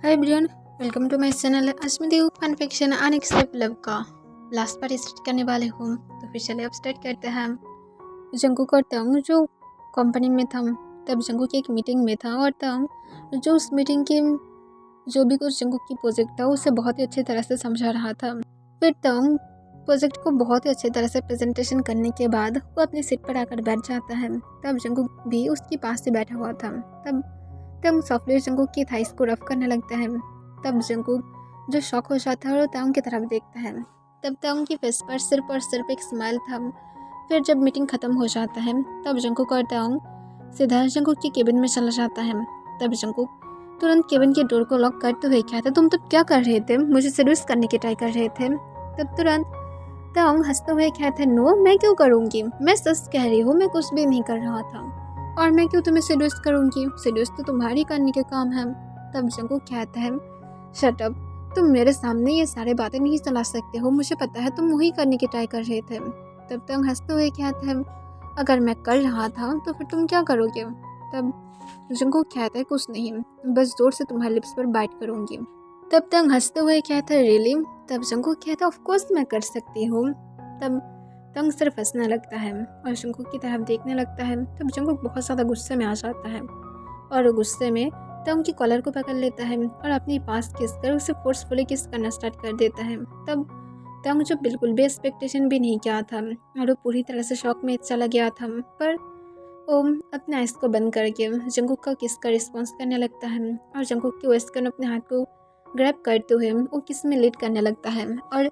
Hi everyone, welcome to my channel. आज मैं देखूँ फन फिक्शन अनएक्सपेक्टेड लव का लास्ट पार्ट स्टार्ट करने वाले हूँ। तो फिर चलिए अब स्टार्ट करते हैं। जंगकुक और तंग जो कंपनी में था, तब जंगकुक एक मीटिंग में था और तंग जो उस मीटिंग के जो भी कुछ जंगकुक की प्रोजेक्ट था उसे बहुत ही अच्छी तरह से समझा रहा था। फिर तंग प्रोजेक्ट को बहुत ही अच्छी तरह से प्रेजेंटेशन करने के बाद वो अपने सीट पर आकर बैठ जाता है। तब जंगकुक भी उसके पास से बैठा हुआ था। तब सॉफ्टवेयर जंगकुक की थाइस को रफ करने लगता है। तब जंगकुक जो शॉक हो जाता है और तांग की तरफ देखता है। तब तांग की फेस पर सिर्फ एक स्माइल था। फिर जब मीटिंग खत्म हो जाता है तब जंगकुक और तांग सीधा जंगकुक के केबिन में चला जाता है। तब जंगकुक तुरंत केबिन के डोर को लॉक करते हुए कहता, तुम तब क्या कर रहे थे? मुझे सेड्यूस करने की ट्राई कर रहे थे। तब तुरंत तांग हंसते हुए कहते, नो, मैं क्यों करूँगी? मैं सच कह रही हूँ, मैं कुछ भी नहीं कर रहा था और मैं क्यों तुम्हें सेड्यूस करूँगी? सेड्यूस तो तुम्हारी करने के काम है। तब जंगकुक कहता है, शट अप, तुम मेरे सामने ये सारी बातें नहीं चला सकते हो, मुझे पता है तुम वही करने की ट्राई कर रहे थे। तब तंग हंसते हुए कहता है, अगर मैं कर रहा था तो फिर तुम क्या करोगे? तब जंगकुक कहता है, कुछ नहीं, बस जोर से तुम्हारे लिप्स पर बाइट करूँगी। तब तंग हंसते हुए कहता है, रियली? तब जंगकुक कहता है, ऑफ कोर्स मैं कर सकती हूँ। तब तंग सिर्फ हंसने लगता है और जंगकुक की तरफ देखने लगता है। तब जंगकुक बहुत ज़्यादा गुस्से में आ जाता है और गुस्से में तंग की कॉलर को पकड़ लेता है और अपने पास किस कर उसे फोर्सफुली किस करना स्टार्ट कर देता है। तब तंग जो बिल्कुल भी एक्सपेक्टेशन भी नहीं किया था और वो पूरी तरह से शॉक में चला गया था, पर वो अपने आइस को बंद करके जंगकुक का किस का रिस्पॉन्स करने लगता है और जंगकुक की वेस्टर्न अपने हाथ को ग्रैब करते हुए वो किस में लीड करने लगता है। और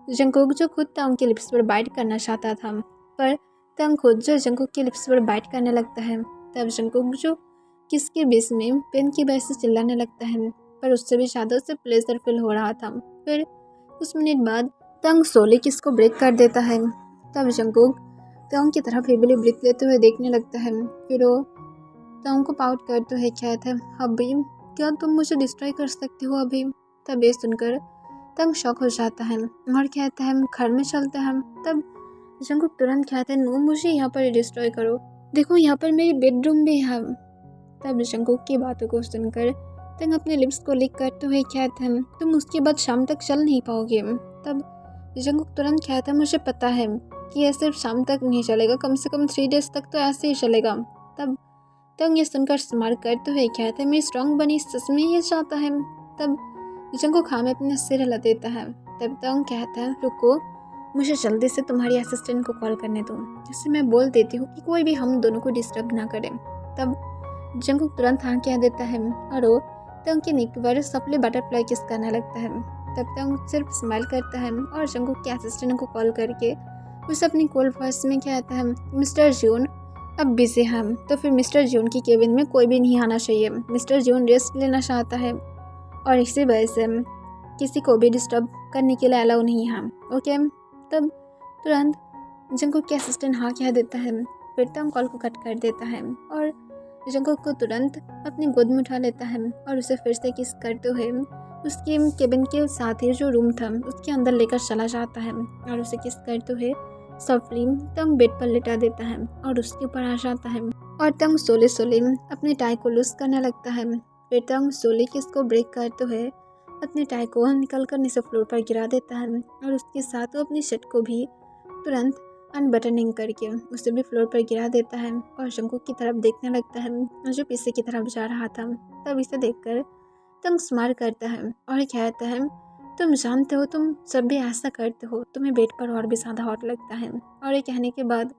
जंगकुक जो खुद तंग के लिप्स पर बाइट करना चाहता था, पर तंग खुद जो जंगकुक के लिप्स पर बाइट करने लगता है। तब जंगकुक जो किस के बीच में पेन की वजह से चिल्लाने लगता है, पर उससे भी ज़्यादा उसे प्लेजर फील हो रहा था। फिर कुछ मिनट बाद तंग सोली किस को ब्रेक कर देता है। तब जंगकुक तंग की तरफ हेविली ब्रीथ लेते हुए देखने लगता है। फिर वो तंग को पाउट करते हुए कहता है, अभी क्या तुम मुझे डिस्ट्रॉय कर सकती हो अभी? तब ये सुनकर तंग शॉक हो जाता है और कहता है, घर में चलते हैं। तब जंगकुक तुरंत कहता है, नो, मुझे यहाँ पर डिस्ट्रॉय करो, देखो यहाँ पर मेरी बेडरूम भी है। तब जंगकुक की बातों को सुनकर तंग अपने लिप्स को लिक करते हुए कहता है, तुम उसके बाद शाम तक चल नहीं पाओगे। तब जंगकुक तुरंत कहता है, मुझे पता है कि यह सिर्फ शाम तक नहीं चलेगा, कम से कम 3 डेज तक तो ऐसे ही चलेगा। तब तंग ये सुनकर स्मार्ट करते हुए कहता है, मेरी स्ट्रॉन्ग बनी सच में ये चाहता है। तब जंगकुक हाँ में अपने सिर हिला देता है। तब तंग कहता है, रुको, मुझे जल्दी से तुम्हारी असिस्टेंट को कॉल करने दो, जिससे मैं बोल देती हूँ कि कोई भी हम दोनों को डिस्टर्ब ना करे। तब जंगकुक तुरंत हाँ कह देता है और वो तंग के नेक पर सपले बटरफ्लाई किस करने लगता है। तब तंग सिर्फ स्माइल करता है और जंगकुक के असिस्टेंट को कॉल करके उसे अपनी कोल्ड वॉइस में कहता है, मिस्टर जून अब बिजी हम, तो फिर मिस्टर जून की केबिन में कोई भी नहीं आना चाहिए। मिस्टर जून रेस्ट लेना चाहता है और इसी वजह से किसी को भी डिस्टर्ब करने के लिए अलाउ नहीं है, ओके? तब तुरंत जंगकुक के असिस्टेंट हाँ कह देता है। फिर तंग कॉल को कट कर देता है और जंगकुक को तुरंत अपनी गोद में उठा लेता है और उसे फिर से किस करते हुए उसके केबिन के साथ ही जो रूम था उसके अंदर लेकर चला जाता है और उसे किस करते हुए सॉफ्टली तंग बेड पर लिटा देता है और उसके ऊपर आ जाता है और तंग सोले सोले अपने टाई को लूज करने लगता है। फिर तंग सोले किस को ब्रेक करते हुए अपने टाई को निकल कर नीचे फ्लोर पर गिरा देता है और उसके साथ वो अपनी शर्ट को भी तुरंत अनबटनिंग करके उसे भी फ्लोर पर गिरा देता है और जंगकुक की तरफ देखने लगता है जो पीछे की तरफ जा रहा था। तब इसे देखकर तंग स्माइल करता है और कहता है, तुम जानते हो तुम जब भी ऐसा करते हो तुम्हें बेड पर और भी ज़्यादा हॉट लगता है। और ये कहने के बाद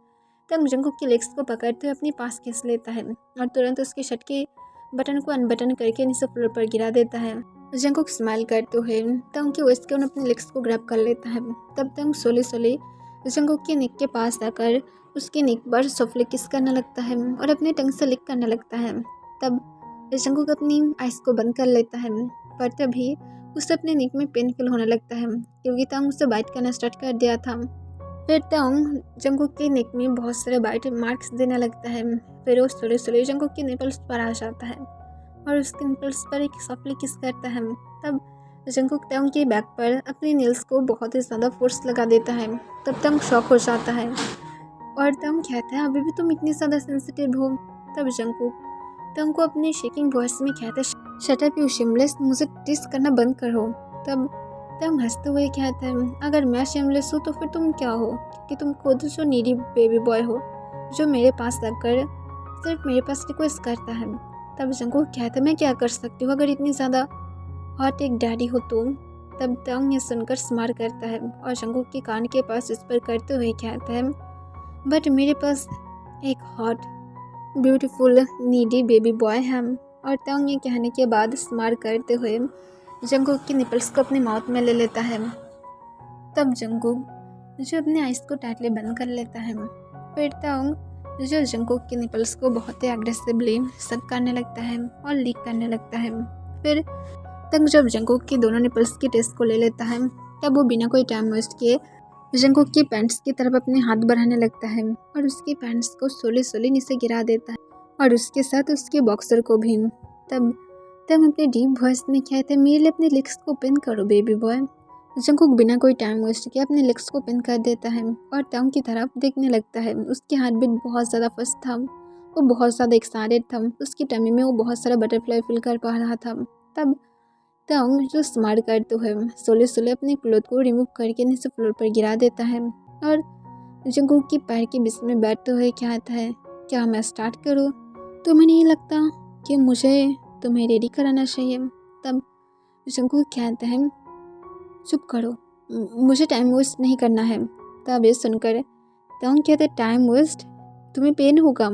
तंग जंगकुक के लेग्स को पकड़ते हुए अपने पास खींच लेता है और तुरंत उसकी शर्ट के बटन को अनबटन करके नीचे फ्लोर पर गिरा देता है। जंगकुक स्माइल करते हुए तंग के वेस्ट के अपने लेग्स को ग्रैब कर लेता है। तब तंग सोले सोले जंगकुक के नेक के पास आकर उसके नेक पर सॉफ्टली किस करने लगता है और अपने टंग से लिक करने लगता है। तब जंगकुक अपनी आइस को बंद कर लेता है, पर तभी उसे अपने नेक में पेन फील होने लगता है क्योंकि तंग उसे बाइट करना स्टार्ट कर दिया था। फिर तंग जंगकुक के नेक में बहुत सारे बाइट मार्क्स देने लगता है। फिर वो सोले सोले जंगकुक के निपल्स पर आ जाता है और उसके निपल्स पर एक सॉफ्टली किस करता है। तब जंगकुक तंग के बैक पर अपने नेल्स को बहुत ही ज़्यादा फोर्स लगा देता है। तब तंग शॉक हो जाता है और तंग कहता है, अभी भी तुम इतनी ज़्यादा सेंसिटिव हो? तब जंगकुक तंग को अपनी शेकिंग वॉइस में कहता है, शट अप यू शेमलेस, मुझे टिस करना बंद करो। तब तंग हंसते हुए कहता है, अगर मैं शेमलेस हूँ तो फिर तुम क्या हो, क्योंकि तुम खुद जो नीडी बेबी बॉय हो जो मेरे पास आकर सिर्फ मेरे पास रिक्वेस्ट करता है। तब जंगकुक कहता है, मैं क्या कर सकती हूँ अगर इतनी ज़्यादा हॉट एक डैडी हो तुम। तब तंग ये सुनकर स्मार करता है और जंगकुक के कान के पास इस पर करते हुए कहता है, बट मेरे पास एक hot beautiful needy baby boy है। और तंग ये कहने के बाद स्मार करते हुए जंगकुक की निपल्स को अपने माउथ में ले लेता है। तब जंगकुक जो अपने आइस को टाइटली बंद कर लेता है। फिर तंग जो जंगकुक के निपल्स को बहुत ही एग्रेसिवली सक करने लगता है और लीक करने लगता है। फिर तंग जब जंगकुक की दोनों निपल्स की टेस्ट को ले लेता है, तब वो बिना कोई टाइम वेस्ट किए जंगकुक की पैंट्स की तरफ अपने हाथ बढ़ाने लगता है और उसकी पैंट्स को सोले नीचे गिरा देता है और उसके साथ उसके बॉक्सर को भी। तब तंग अपने डीप वॉइस में कहते हैं, मेरे लिए अपने लेग्स को पिन करो बेबी बॉय। जंगकुक बिना कोई टाइम वेस्ट किए अपने लेग्स को पिन कर देता है और तंग की तरफ देखने लगता है। उसकी हार्ट बीट बहुत ज़्यादा फास्ट था, वो बहुत ज़्यादा एक्साइटेड था, उसकी टमी में वो बहुत सारा बटरफ्लाई फील कर पा रहा था। तब तंग जो स्मार्ट करते हुए सोले अपने क्लोथ को रिमूव करके नीचे फ्लोर पर गिरा देता है और जंगकुक की पैर के बीच में बैठते हुए कहता है, क्या मैं स्टार्ट करूँ? तुम्हें नहीं लगता कि मुझे तुम्हें रेडी कराना चाहिए? तब जंगकुक कहता है, चुप करो, मुझे टाइम वेस्ट नहीं करना है। तब ये सुनकर तंग कहते, टाइम वेस्ट? तुम्हें पेन होगा?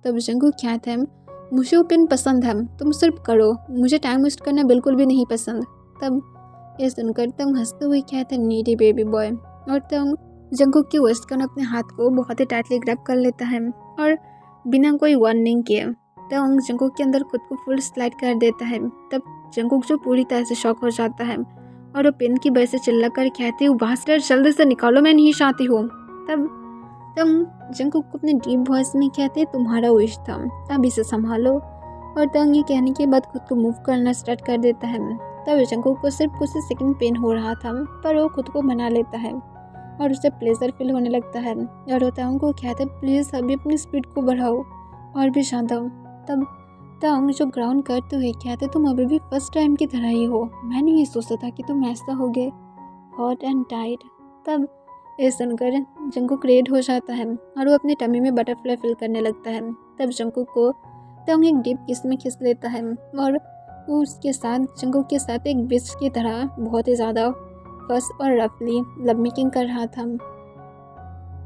तब जंगकुक कहता है, मुझे वो पेन पसंद है, तुम सिर्फ करो, मुझे टाइम वेस्ट करना बिल्कुल भी नहीं पसंद। तब ये सुनकर तंग हंसते हुए कहता है, नीडी बेबी बॉय। और तंग जंगकुक की वेस्टर्न अपने हाथ को बहुत ही टाइटली ग्रैब कर लेता है और बिना कोई वार्निंग किए तंग जंगकुक के अंदर खुद को फुल स्लाइड कर देता है। तब जंगकुक जो पूरी तरह से शॉक हो जाता है और वो पेन की वजह से चिल्ला कर कहती हूँ, बास्टर जल्दी से निकालो, मैं नहीं चाहती हूँ। तब जंगकुक को अपने डीप वॉइस में कहते, तुम्हारा विश था, अब इसे संभालो। और तंग ये कहने के बाद खुद को मूव करना स्टार्ट कर देता है। तब जंगकुक को सिर्फ कुछ सेकंड पेन हो रहा था, पर वो खुद को मना लेता है और उसे प्लेजर फील होने लगता है और वो तंग को कहते, प्लीज़ अभी अपनी स्पीड को बढ़ाओ और भी ज़्यादा। तब तंग जो ग्राउंड करते हुए कहते, तुम अभी भी फर्स्ट टाइम की तरह ही हो, मैंने ये सोचा था कि तुम ऐसा होगे हॉट एंड टाइट। तब ये सुनकर जंगकुक रेड हो जाता है और वो अपनी टमी में बटरफ्लाई फील करने लगता है। तब जंगकुक को तंग एक डीप किस में खींच लेता है और वो उसके साथ जंगकुक के साथ एक बिच की तरह बहुत ही ज़्यादा फर्स्ट और रफली लव मेकिंग कर रहा था।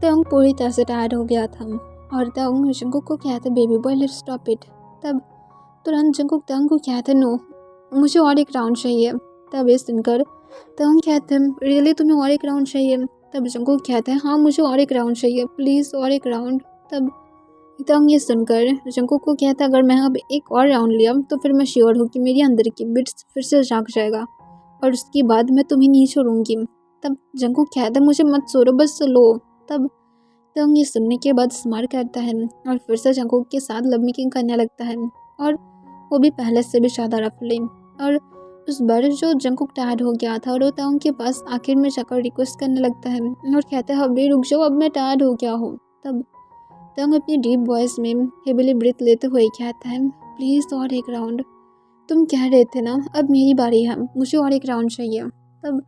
तंग पूरी तरह से टायर्ड हो गया था और तंग जंगकुक को कहते, baby boy let's stop it. तब तुरंत जंगकुक तंग को कहते, नो मुझे और एक राउंड चाहिए। तब ये सुनकर तंग कहते, रियली तुम्हें और एक राउंड चाहिए? तब जंगकुक कहते हैं, हाँ मुझे और एक राउंड चाहिए, प्लीज़ और एक राउंड। तब तंग ये सुनकर जंगकुक को कहता, अगर मैं अब एक और राउंड लिया तो फिर मैं श्योर हूँ कि मेरी अंदर की बिट्स फिर से जाग जाएगा और उसके बाद मैं तुम्हें नहीं छोड़ूंगी। तब जंगकुक कहता, मुझे मत छोड़ो, बस लो। तब तंग ये सुनने के बाद स्मार करता है और फिर से जंगकुक के साथ लव मेकिंग करने लगता है और वो भी पहले से भी ज़्यादा रफली। और उस बार जो जंगकुक टायर्ड हो गया था और वो तंग के पास आखिर में जाकर रिक्वेस्ट करने लगता है और कहता है, अभी रुक जाओ, अब मैं टायर्ड हो गया हूँ। तब तंग अपनी डीप वॉइस में हेविली ब्रीथ लेते हुए कहता है, प्लीज़ और एक राउंड, तुम कह रहे थे ना अब मेरी बारी है, मुझे और एक राउंड चाहिए। तब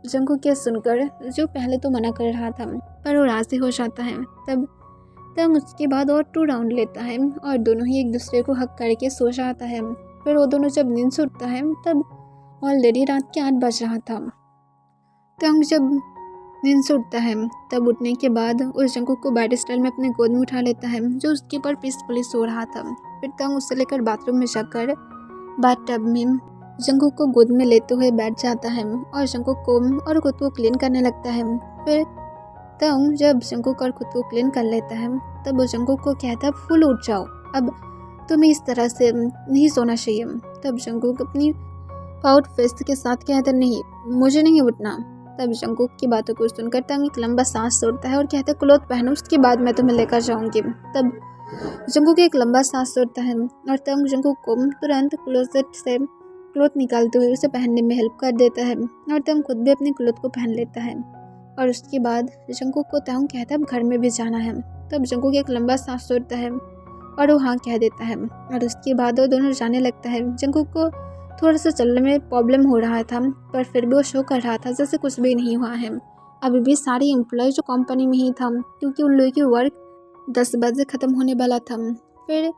जंगकुक के सुनकर जो पहले तो मना कर रहा था पर वो राज़ी हो जाता है। तब उसके बाद और 2 राउंड लेता है और दोनों ही एक दूसरे को हक करके सो जाता है। फिर वो दोनों जब नींद से उठता है तब ऑलरेडी रात के 8 बज रहा था। तंग जब नींद से उठता है तब उठने के बाद उस जंगकुक को बैड स्टाइल में अपने गोद में उठा लेता है जो उसके ऊपर पीसफुली सो रहा था। फिर तंग उसे लेकर बाथरूम में जाकर बाथटब में जंगकुक को गोद में लेते हुए बैठ जाता है और जंगकुक को और खुद को क्लीन करने लगता है। फिर तंग जब जंगकुक और खुद को क्लीन कर लेता है तब वो जंगकुक को कहता है, फुल उठ जाओ, अब तुम्हें इस तरह से नहीं सोना चाहिए। तब जंगकुक अपनी पाउट फेस के साथ कहता, नहीं मुझे नहीं उठना। तब जंगकुक की बातों को सुनकर तंग एक लंबा सांस छोड़ता है और कहता है, क्लॉथ पहनो, उसके बाद मैं तुम्हें लेकर जाऊंगी। तब जंगकुक एक लंबा सांस छोड़ता है और तंग जंगकुक को तुरंत क्लोजेट से क्लॉथ निकालते हुए उसे पहनने में हेल्प कर देता है और तंग खुद भी अपने क्लॉथ को पहन लेता है। और उसके बाद जंगकुक को तंग कहता है, अब घर में भी जाना है। तब जंगकुक एक लंबा सांस छोड़ता है और वो हाँ कह देता है। और उसके बाद वो दोनों जाने लगता है। जंगकुक को थोड़ा सा चलने में प्रॉब्लम हो रहा था, पर फिर भी वो शो कर रहा था जैसे कुछ भी नहीं हुआ है। अभी भी सारे एम्प्लॉय जो कंपनी में ही था, क्योंकि उन लोगों की वर्क 10 बजे ख़त्म होने वाला था। फिर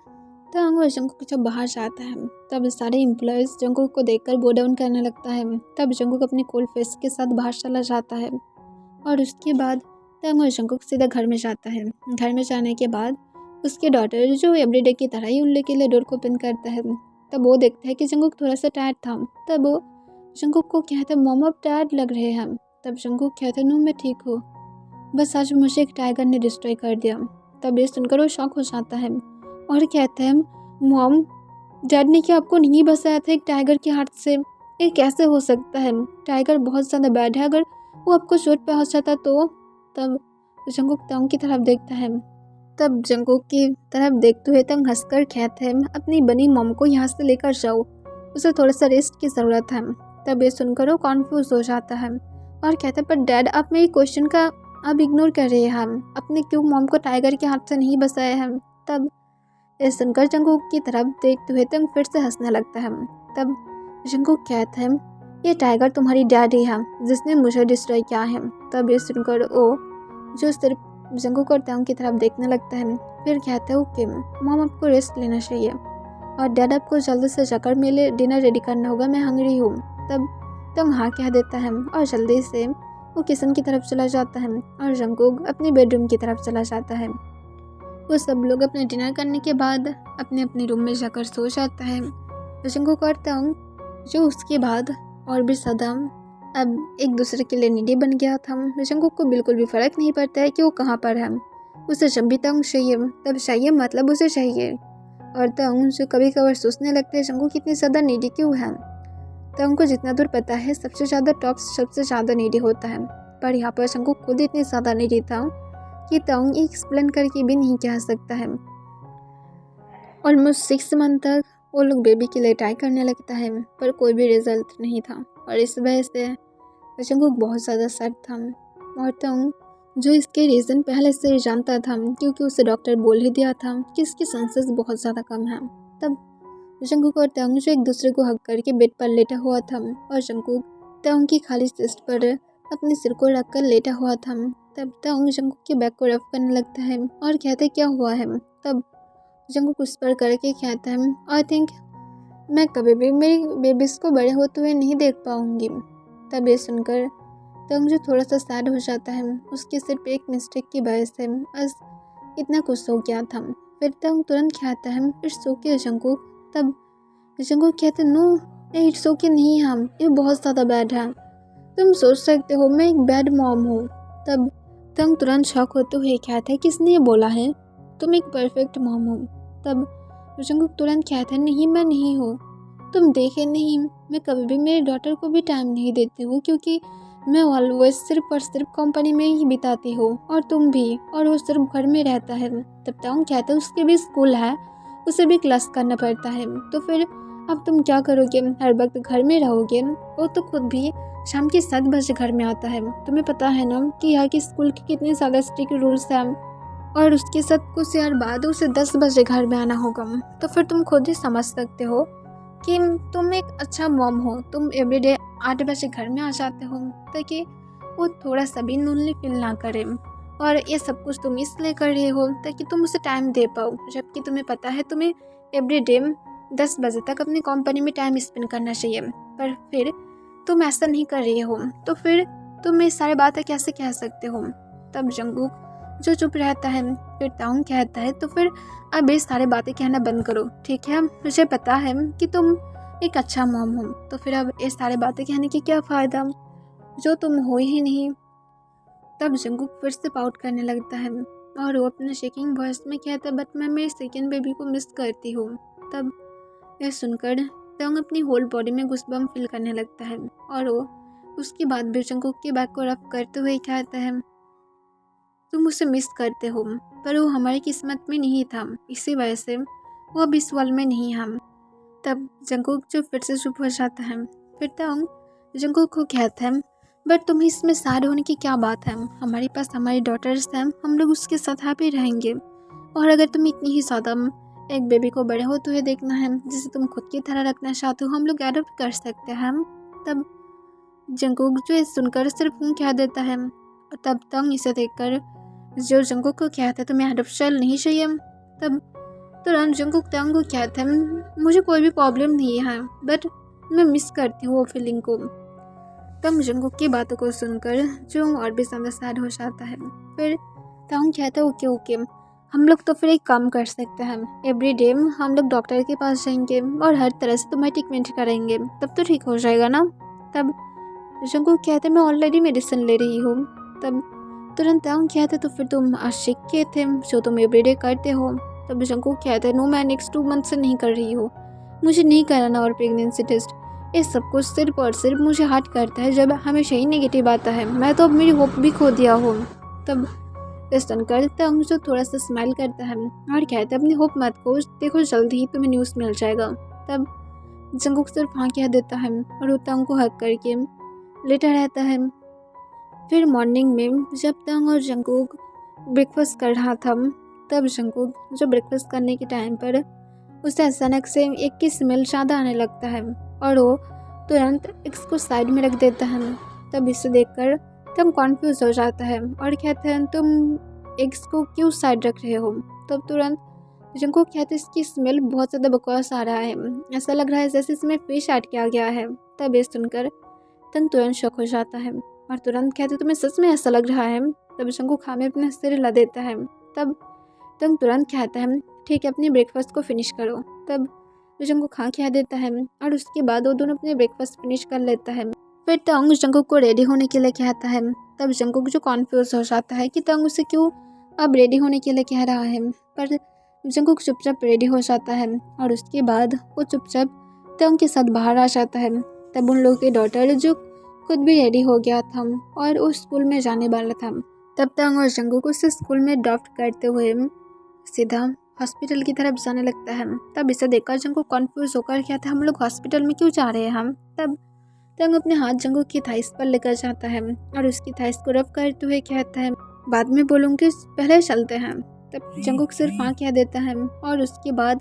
तंग वो जंगकुक जब बाहर जाता है, तब सारे एम्प्लॉयज़ जंगकुक को देखकर बो डाउन करने लगता है। तब जंगकुक अपने कोल्ड फेस के साथ बाहर चला जाता है। और उसके बाद तंग और जंगकुक सीधा घर में जाता है। घर में जाने के बाद उसके डॉटर जो एवरीडे की तरह ही उन लोग के लिए डोर को ओपन करता है। तब वो देखता है कि जंगकुक थोड़ा सा टायर्ड था। तब वो जंगकुक को कहता है, मॉम आप टायर्ड लग रहे हैं। तब जंगकुक कहता है, नो मैं ठीक हूँ, बस आज मुझे एक टाइगर ने डिस्ट्रॉय कर दिया। तब ये सुनकर वो शॉक हो जाता है और कहता है, मॉम डैड ने क्या आपको नहीं बचाया था एक टाइगर के हाथ से? ये कैसे हो सकता है? टाइगर बहुत ज़्यादा बैड है, अगर वो आपको चोट पहुंचाता तो? तब जंगकुक तंग की तरफ देखता है। तब जंगकुक की तरफ देखते हुए तंग हंसकर कहता है, अपनी बनी मॉम को यहाँ से लेकर जाओ, उसे थोड़ा सा रेस्ट की ज़रूरत है। तब ये सुनकर वो कॉन्फ्यूज हो जाता है और कहता है, पर डैड आप मेरी क्वेश्चन का अब इग्नोर कर रहे हैं, अपने क्यों मॉम को टाइगर के हाथ से नहीं बचाया है? तब ये सुनकर जंगकुक की तरफ देखते हुए तंग फिर से हंसने लगता है। तब जंगकुक कहता है, ये टाइगर तुम्हारी डैडी है जिसने मुझे डिस्ट्रॉय किया है। तब ये सुनकर वो जो सिर्फ जंगकुक और तंग की तरफ देखने लगता है। फिर कहता है, ओके मॉम आपको रेस्ट लेना चाहिए और डैड आपको जल्दी से जाकर मेरे डिनर रेडी करना होगा, मैं हंग्री हूँ। तब तंग हाँ कह देता है और जल्दी से वो किचन की तरफ चला जाता है और जंगकुक अपने बेडरूम की तरफ चला जाता है। वो सब लोग अपने डिनर करने के बाद अपने अपने रूम में जाकर सो जाता है। जंगकुक और तंग जो उसके बाद और भी ज़्यादा अब एक दूसरे के लिए नीडी बन गया था। जंगकुक को बिल्कुल भी फ़र्क नहीं पड़ता है कि वो कहाँ पर है, उसे जब भी तंग चाहिए तब चाहिए, मतलब उसे चाहिए। और तंग जो कभी कभार सोचने लगता है जंगकुक कितनी ज़्यादा नीडी क्यों है। तंग को जितना दूर पता है सबसे ज़्यादा टॉप्स सबसे ज़्यादा नीडी होता है, पर यहाँ पर जंगकुक खुद इतनी ज़्यादा नीडी था कि तंग एक्सप्लेन करके भी नहीं कह सकता है। ऑलमोस्ट 6 मंथ तक वो लोग बेबी के लिए ट्राई करने लगता है, पर कोई भी रिजल्ट नहीं था और इस वजह से जंगकुक बहुत ज़्यादा सैड था। और तंग जो इसके रीज़न पहले से ही जानता था, क्योंकि उसे डॉक्टर बोल ही दिया था कि इसकी सेंसेस बहुत ज़्यादा कम है। तब जंगकुक और तंग जो एक दूसरे को हग करके बेड पर लेटा हुआ था और जंगकुक तंग की खाली चेस्ट पर अपने सिर को रखकर लेटा हुआ था। तब तंग जंगकुक के बैक को रफ करने लगता है और कहता है, क्या हुआ है? तब जंगकुक उस पर करके कहता है, आई थिंक मैं कभी भी मेरी बेबीज को बड़े होते हुए नहीं देख पाऊंगी। तब ये सुनकर तंग जो थोड़ा सा सैड हो जाता है, उसके सिर्फ एक मिस्टेक की वजह से बस इतना कुछ हो गया था। फिर तंग तुरंत कहता है, इट्स ओके जंगकुक। तब जंगकुक कहते, नो इट्स ओके नहीं, हम ये बहुत ज़्यादा बैड है, तुम सोच सकते हो मैं एक बैड मॉम हूँ। तब तंग तुरंत शॉक होते हुए कहता है, किसने ये बोला है तुम एक परफेक्ट मॉम हो? तब जंगकुक तुरंत कहता है, नहीं मैं नहीं हूँ, तुम देखे नहीं, मैं कभी भी मेरी डॉटर को भी टाइम नहीं देती हूँ, क्योंकि मैं ऑलवेज सिर्फ और सिर्फ कंपनी में ही बिताती हूँ और तुम भी, और वो सिर्फ घर में रहता है। तब तंग कहता है, उसके भी स्कूल है, उसे भी क्लास करना पड़ता है, तो फिर अब तुम क्या करोगे? हर वक्त घर में रहोगे? वो तो खुद भी शाम के 7 बजे घर में आता है, तुम्हें पता है ना कि यहाँ के स्कूल के कितने ज़्यादा स्ट्रिक्ट रूल्स हैं, और उसके साथ कुछ यार बाद उसे 10 बजे घर में आना होगा। तो फिर तुम खुद ही समझ सकते हो कि तुम एक अच्छा मॉम हो, तुम एवरीडे 8 बजे घर में आ जाते हो ताकि वो थोड़ा सा भी लोनली फील ना करे, और ये सब कुछ तुम इसलिए कर रहे हो ताकि तुम उसे टाइम दे पाओ, जबकि तुम्हें पता है तुम्हें एवरीडे 10 बजे तक अपनी कंपनी में टाइम स्पेंड करना चाहिए, पर फिर तुम ऐसा नहीं कर रही हो, तो फिर तुम ये सारी बातें कैसे कह सकते हो? तब जंगकुक जो चुप रहता है। फिर तंग कहता है, तो फिर अब ये सारी बातें कहना बंद करो, ठीक है? मुझे पता है कि तुम एक अच्छा मॉम हो, तो फिर अब ये सारी बातें कहने की क्या फ़ायदा जो तुम हो ही नहीं। तब जंगकुक फिर से पाउट करने लगता है और वो अपने शेकिंग वॉइस में कहता है, बट मैं मेरी सेकेंड बेबी को मिस करती हूँ। तब यह सुनकर तंग अपनी होल बॉडी में गुस्बम फील करने लगता है और वो उसके बाद भी जंगकुक के बैक को रफ करते हुए कहता है, तुम उसे मिस करते हो, पर वो हमारी किस्मत में नहीं था, इसी वजह से वो अब इस वर्ल्ड में नहीं हम। तब जंगकुक जो फिर से चुप हो जाता है। फिर तंग जंगकुक को कहता है, बट तुम्हें इसमें सैड होने की क्या बात है? हमारे पास हमारी डॉटर्स हैं, हम लोग उसके साथ हैप्पी रहेंगे, और अगर तुम इतनी ही ज़्यादा एक बेबी को बड़े होते हुए देखना है जिसे तुम खुद की तरह रखना चाहते हो, हम लोग एडॉप्ट कर सकते हैं। तब जंगकुक जो ये सुनकर सिर्फ कह देता है। तब तंग इसे देखकर जो जंगकुक को कहता है तुम्हें एडॉप्शन नहीं चाहिए। तब तुरंत जंगकुक तंग को कहता है मुझे कोई भी प्रॉब्लम नहीं है, बट मैं मिस करती हूँ वो फीलिंग को। तब जंगकुक की बातों को सुनकर जो और भी ज़्यादा सैड हो जाता है। फिर तंग कहता है ओके ओके, हम लोग तो फिर एक काम कर सकते हैं, एवरी डे हम लोग डॉक्टर के पास जाएंगे और हर तरह से तुम्हें ट्रीटमेंट करेंगे, तब तो ठीक हो जाएगा ना। तब जंगकुक कहते हैं मैं ऑलरेडी मेडिसिन ले रही हूँ। तब तुरंत तंग कहते तो फिर तुम आशिक के थे जो तुम एवरीडे करते हो। तब जंगकुक कहते हैं नो मैं नेक्स्ट 2 मंथ से नहीं कर रही हूँ, मुझे नहीं कराना और प्रेगनेंसी टेस्ट, ये सब कुछ सिर्फ और सिर्फ मुझे हर्ट करता है जब हमेशा ही नेगेटिव आता है, मैं तो अब मेरी होप भी खो दिया हूँ। तब ये सुनकर तंग जो थोड़ा सा स्माइल करता है और कहता है अपनी होप मत खो, देखो जल्दी ही तुम्हें न्यूज़ मिल जाएगा। तब जंगकुक सिर्फ हाँ कह देता है और वो तंग को हक करके लेटा रहता है। फिर मॉर्निंग में जब तंग और जंगकुक ब्रेकफास्ट कर रहा था, तब जंगकुक जो ब्रेकफास्ट करने के टाइम पर उसे अचानक से एक की स्मेल ज़्यादा आने लगता है और वो तुरंत एग्स को साइड में रख देता है। तब इसे देखकर तंग कॉन्फ्यूज हो जाता है और कहते हैं तुम एग्स को क्यों साइड रख रहे हो। तब तुरंत जंगकुक कहते हैं इसकी स्मेल बहुत ज़्यादा बकवास आ रहा है, ऐसा लग रहा है जैसे इसमें फिश ऐड किया गया है। तब ये सुनकर तंग तुरंत शॉक हो जाता है और तुरंत कहते तुम्हें सच में ऐसा लग रहा है। तब जंगकुक खाने अपने सिर हिला देता है। तब तंग तुरंत कहता है ठीक है अपने ब्रेकफास्ट को फिनिश करो। तब जंगकुक खा कह देता है और उसके बाद वो दोनों अपने ब्रेकफास्ट फिनिश कर लेता है। फिर तंग जंगकुक को रेडी होने के लिए कहता है। तब जंगकुक जो कॉन्फ्यूज हो जाता है कि तंग उसे क्यों अब रेडी होने के लिए कह रहा है, पर जंगकुक चुपचाप रेडी हो जाता है और उसके बाद वो चुपचाप तंग के साथ बाहर आ जाता है। तब उन लोगों के डॉटर जो खुद भी रेडी हो गया था और उस स्कूल में जाने वाला था। तब तंग और जंगकुक उसे स्कूल में ड्रॉप करते हुए सीधा हॉस्पिटल की तरफ जाने लगता है। तब इसे देखकर जंगकुक कॉन्फ्यूज होकर कहता है हम लोग हॉस्पिटल में क्यों जा रहे हैं हम। तब तंग अपने हाथ जंगकुक की थाइस पर लेकर जाता है और उसकी थाइस को रब करते हुए कहता है बाद में बोलूँगी, पहले चलते हैं। तब जंगकुक सिर्फ हाँ कह देता है और उसके बाद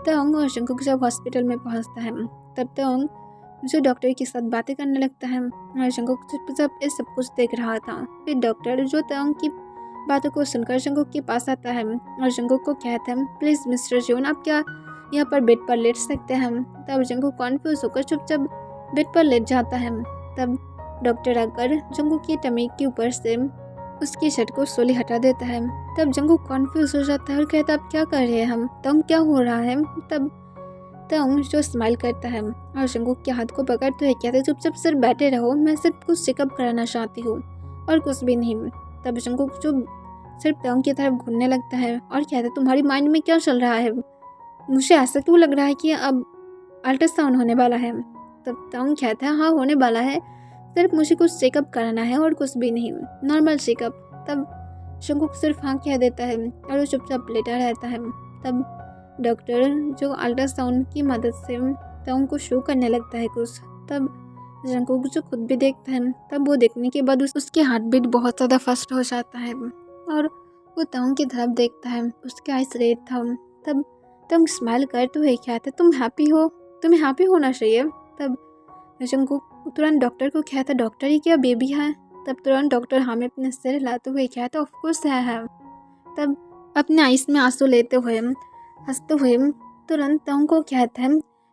तंग और जंगकुक जब हॉस्पिटल में पहुँचता है, तब तंग जो डॉक्टर के साथ बातें करने लगता है और जंगकुक चुपचाप ये सब कुछ देख रहा था। फिर डॉक्टर जो तंग की बातों को सुनकर जंगकुक के पास आता है और जंगकुक को कहता है प्लीज़ मिस्टर जोन आप क्या यहाँ पर बेड पर लेट सकते हैं। तब जंगकुक कॉन्फ्यूज होकर चुपचाप बेड पर लेट जाता है। तब डॉक्टर आकर जंगकुक की टमी के ऊपर से उसकी शर्ट को सोली हटा देता है। तब जंगकुक कॉन्फ्यूज हो जाता है और कहता है अब क्या कर रहे हैं हम, तंग क्या हो रहा है। तब तंग जो स्माइल करता है और जंगकुक के हाथ को पकड़ते हुए कहते चुपचाप सिर्फ बैठे रहो, मैं सिर्फ कुछ चेकअप कराना चाहती हूँ और कुछ भी नहीं। तब जंगकुक जो सिर्फ तंग की तरफ घूमने लगता है और कहता है तुम्हारी माइंड में क्या चल रहा है, मुझे ऐसा क्यों लग रहा है कि अब अल्ट्रासाउंड होने वाला है। तब तंग कहता है हाँ होने वाला है, सिर्फ मुझे कुछ चेकअप कराना है और कुछ भी नहीं, नॉर्मल चेकअप। तब जंगकुक सिर्फ हाँ कह देता है और वो चुपचाप लेटा रहता है। तब डॉक्टर जो अल्ट्रासाउंड की मदद से तंग को शो करने लगता है कुछ। तब जंगकुक जो खुद भी देखता है, तब वो देखने के बाद उसके हार्ट बीट बहुत ज़्यादा फास्ट हो जाता है और वो तंग की तरफ देखता है, उसके आइस रेड था। तब तंग स्माइल करते हुए कहता है तुम हैप्पी हो, तुम्हें हैप्पी होना चाहिए। तब जंगकुक तुरंत डॉक्टर को कहता है डॉक्टर ये क्या बेबी है। तब तुरंत डॉक्टर हमें अपने सिर हिलाते हुए कहता ऑफ कोर्स है। तब अपने आइस में आंसू लेते हुए हंसते हुए तुरंत तंग को कहता है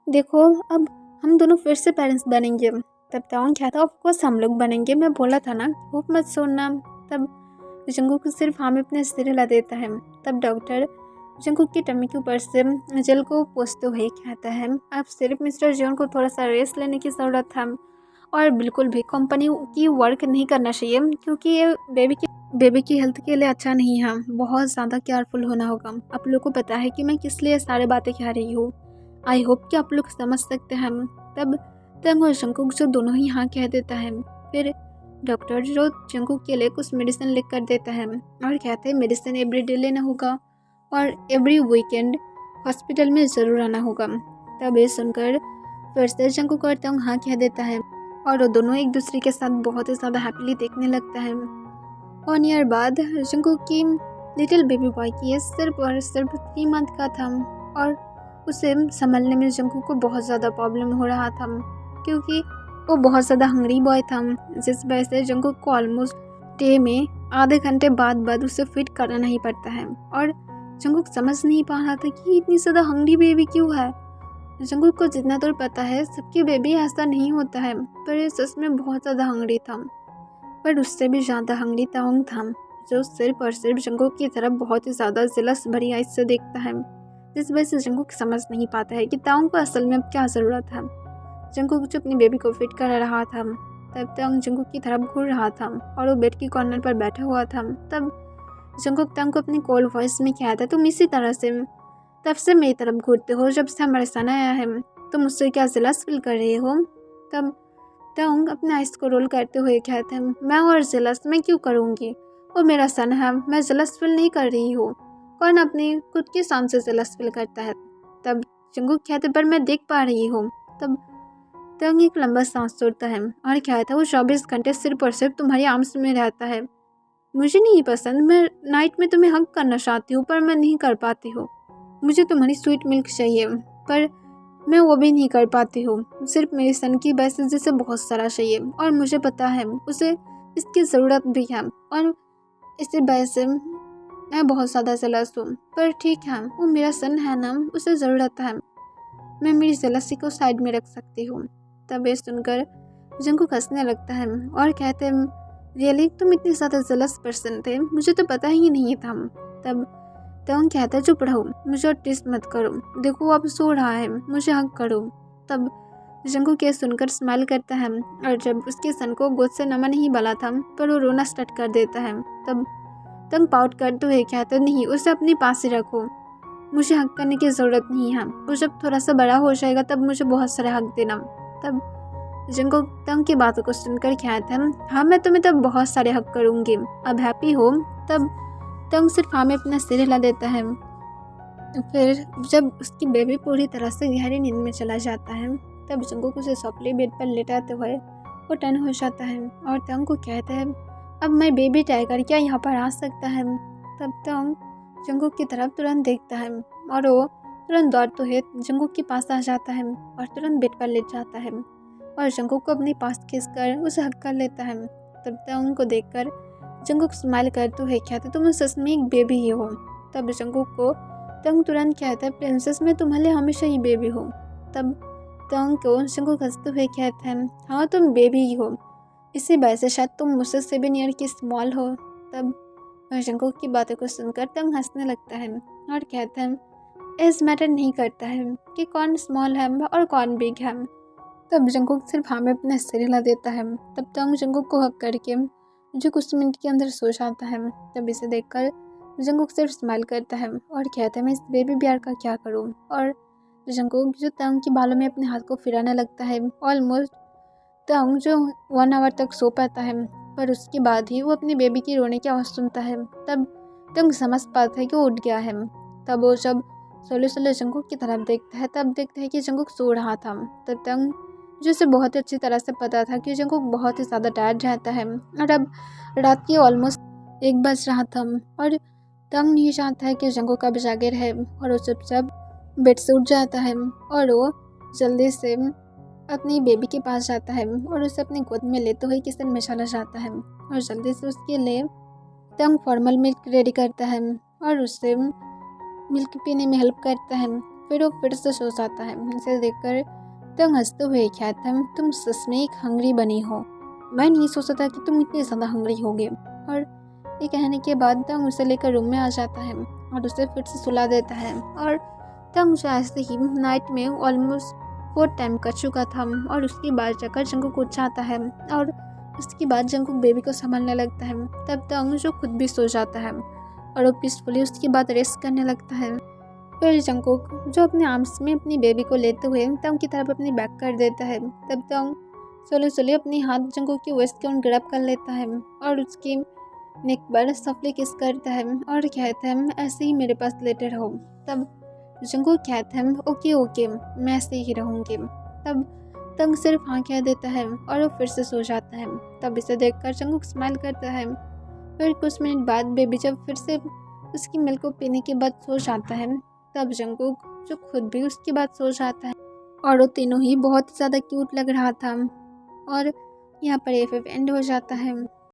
देखो अब हम दोनों फिर से पेरेंट्स बनेंगे। तब तंग कहता है ऑफ कोर्स हम लोग बनेंगे, मैं बोला था ना, होप मत सोना। तब जंगकुक सिर्फ हाँ में अपने सिर हिला देता है। तब डॉक्टर जंगकुक की टमी के ऊपर से जल को पोंछते हुए कहता है अब सिर्फ मिस्टर जॉन को थोड़ा सा रेस्ट लेने की ज़रूरत है और बिल्कुल भी कंपनी की वर्क नहीं करना चाहिए क्योंकि ये बेबी की हेल्थ के लिए अच्छा नहीं है, बहुत ज़्यादा केयरफुल होना होगा। आप लोग को पता है कि मैं किस लिए सारे बातें कह रही हूँ, आई होप कि आप लोग समझ सकते हैं। तब तंग और जंगकुक जो दोनों ही हाँ कह देता है। फिर डॉक्टर जो जंगकुक के लिए कुछ मेडिसिन लिख कर देता है और कहते हैं मेडिसिन एवरीडे लेना होगा और एवरी वीकेंड हॉस्पिटल में ज़रूर आना होगा। तब ये सुनकर फिर से जंगकुक और तंग हाँ कह देता है और वो दोनों एक दूसरे के साथ बहुत ही ज़्यादा हैप्पीली देखने लगता है। 1 ईयर बाद जंगकुक की लिटिल बेबी बॉय की सिर्फ और सिर्फ 3 मंथ का था और उसे संभलने में जंगकुक को बहुत ज़्यादा प्रॉब्लम हो रहा था, क्योंकि वो बहुत ज़्यादा हंग्री बॉय था, जिस वजह से जंगकुक को ऑलमोस्ट डे में आधे घंटे बाद उसे फीड करना ही पड़ता है। और जंगकुक समझ नहीं पा रहा था कि इतनी ज़्यादा हंग्री बेबी क्यों है। जंगकुक को जितना दूर पता है सबकी बेबी ऐसा नहीं होता है, पर ये सच में बहुत ज़्यादा हंग्री था। पर उससे भी ज़्यादा हंग्री ताओंग था, जो सिर्फ और सिर्फ जंगकुक की तरफ बहुत ही ज़्यादा जेलस भरी आँख से देखता है, जिस वजह से जंगकुक समझ नहीं पाता है कि ताओंग को असल में अब क्या ज़रूरत है। जंगकुक जो अपनी बेबी को फिट कर रहा था, तब ताओंग जंगकुक की तरफ घूर रहा था और वो बेड की कॉर्नर पर बैठा हुआ था। तब जंगकुक ताओंग को अपनी कोल्ड वॉइस में कहता, तुम इसी तरह से तब से मेरी तरफ घूरते हो जब से हमारे सन आया है, तुम मुझसे क्या जेलस फील कर रहे हो। तब ताओंग अपने आइस को रोल करते हुए कहते हैं, मैं और जेलस मैं क्यों करूँगी, वो मेरा सन है, मैं जेलस फील नहीं कर रही हूँ। कौन अपनी खुद की सन से जेलस फील करता है। तब जंगकुक कहते, पर मैं देख पा रही हूँ। तब ताओंग एक लंबा सांस छोड़ता है और कहता है, वो 24 घंटे सिर्फ और सिर्फ तुम्हारी आर्म्स में रहता है। मुझे नहीं पसंद, मैं नाइट में तुम्हें हग करना चाहती हूँ पर मैं नहीं कर पाती हूँ। मुझे तुम्हारी स्वीट मिल्क चाहिए पर मैं वो भी नहीं कर पाती हूँ। सिर्फ मेरी सन की वजह जिसे बहुत सारा चाहिए और मुझे पता है उसे इसकी ज़रूरत भी है और इसी वजह से मैं बहुत ज़्यादा जेलस हूँ। पर ठीक है, वो मेरा सन है ना, उसे ज़रूरत है, मैं मेरी जेलसी को साइड में रख सकती हूँ। तब ये सुनकर जंगकुक हंसने लगता है और कहते हैं, रियली तुम इतनी ज़्यादा जेलस पर्सन थे, मुझे तो पता ही नहीं था। तब ताओंग कहता है, चुप रहो, मुझे टेस्ट मत करो, देखो अब सो रहा है, मुझे हक करो। तब जंगकुक ये सुनकर स्माइल करता है और जब उसके सन को गोद से नमन नहीं बला था पर वो रोना स्टार्ट कर देता है। तब ताओंग पाउट करते हुए कहता है, नहीं, उसे अपने पास ही रखो, मुझे हक करने की ज़रूरत नहीं है, वो जब थोड़ा सा बड़ा हो जाएगा तब मुझे बहुत सारे हक देना। तब जंगकुक ताओंग की बातों को सुनकर कहता है, हाँ मैं तुम्हें तब बहुत सारे हक करूँगी, अब हैप्पी हो। तब ताओंग सिर्फ हाँ में अपना सिर हिला देता है। फिर जब उसकी बेबी पूरी तरह से गहरी नींद में चला जाता है, तब जंगकुक उसे सॉफ्टली बेड पर लेटाते हुए वो टर्न हो जाता है और ताओंग को कहता है, अब मैं बेबी टाइगर क्या यहाँ पर आ सकता है। तब ताओंग जंगकुक की तरफ तुरंत देखता है और वो तुरंत दौड़ते हुए जंगकुक के पास आ जाता है और तुरंत बेड पर लेट जाता है और जंगकुक को अपने पास खींचकर उसे हक कर लेता है। तब ताओंग को देखकर जंगकुक स्माइल करते हुए कहते, तुम सच में एक बेबी ही हो। तब जंगकुक को ताओंग तुरंत कहता है, प्रिंसेस मैं तुम्हारे लिए हमेशा ही बेबी हो। तब ताओंग को जंगकुक हंसते हुए कहते हैं, हाँ तुम बेबी ही हो, इसी वजह से शायद तुम मुझसे 7 ईयर की स्मॉल हो। तब जंगकुक की बातों को सुनकर ताओंग हंसने लगता है और कहता है, एज मैटर नहीं करता है कि कौन स्मॉल है और कौन बिग है। तब जंगकुक सिर्फ हाँ में अपना सिर हिला देता है। तब ताओंग जंगकुक को हक करके जो कुछ मिनट के अंदर सो जाता है। तब इसे देखकर जंगकुक सिर्फ स्माइल करता है और कहता है, मैं इस बेबी बियर का क्या करूं। और जंगकुक जो ताओंग के बालों में अपने हाथ को फिराने लगता है। ऑलमोस्ट ताओंग जो 1 आवर तक सो पाता है, पर उसके बाद ही वो अपनी बेबी की रोने की आवाज़ सुनता है। तब ताओंग समझ पाता है कि वो उठ गया है। तब वो जब सोले सोले जंगकुक की तरफ देखता है, तब देखता है कि जंगकुक सो रहा था। तब ताओंग जिसे बहुत अच्छी तरह से पता था कि जंगकुक बहुत ही ज़्यादा टायर्ड रहता है और अब रात की ऑलमोस्ट 1 बज रहा था और ताओंग नहीं चाहता है कि जंगकुक अब जागे रहे और वो चुपचाप बेड से उठ जाता है और वो जल्दी से अपनी बेबी के पास जाता है और उसे अपनी गोद में लेते हुए किचन में चला जाता है और जल्दी से उसके लिए ताओंग फॉर्मल मिल्क रेडी करता है और उससे मिल्क पीने में हेल्प करता है। फिर वो फिर से सो जाता है। इसे देखकर ताओंग हंसते हुए कहता है, तुम सच में एक हंग्री बनी हो, मैं नहीं सोचा था कि तुम इतनी ज़्यादा हंग्री होगे। और ये कहने के बाद ताओंग उसे लेकर रूम में आ जाता है और उसे फिर से सुला देता है। और ताओंग ऐसे ही नाइट में ऑलमोस्ट 4 टाइम कर चुका था और उसके बाद जाकर जंगकुक उठ जाता है और उसके बाद जंगकुक बेबी को संभालने लगता है। तब ताओंग जो खुद भी सो जाता है और वो पीसफुली उसके बाद रेस्ट करने लगता है। फिर जंगकुक जो अपने आर्म्स में अपनी बेबी को लेते हुए ताओंग की तरफ अपनी बैक कर देता है। तब ताओंग सोले सोले अपने हाथ जंगकुक की वेस्ट के ग्रैब कर लेता है और उसकी नेक पर सफली किस करता है और कहता है, ऐसे ही मेरे पास लेटे रहो। तब जंगकुक कहता है, ओके ओके, मैं ऐसे ही रहूँगी। तब ताओंग सिर्फ हाँ कह देता है और वो फिर से सो जाता है। तब इसे देखकर जंगकुक स्माइल करता है। फिर कुछ मिनट बाद बेबी जब फिर से उसकी मिल्क को पीने के बाद सो जाता है, तब जंगकुक जो खुद भी उसकी बात सोच जाता है और वो तीनों ही बहुत ज़्यादा क्यूट लग रहा था। और यहाँ पर एफ एंड हो जाता है।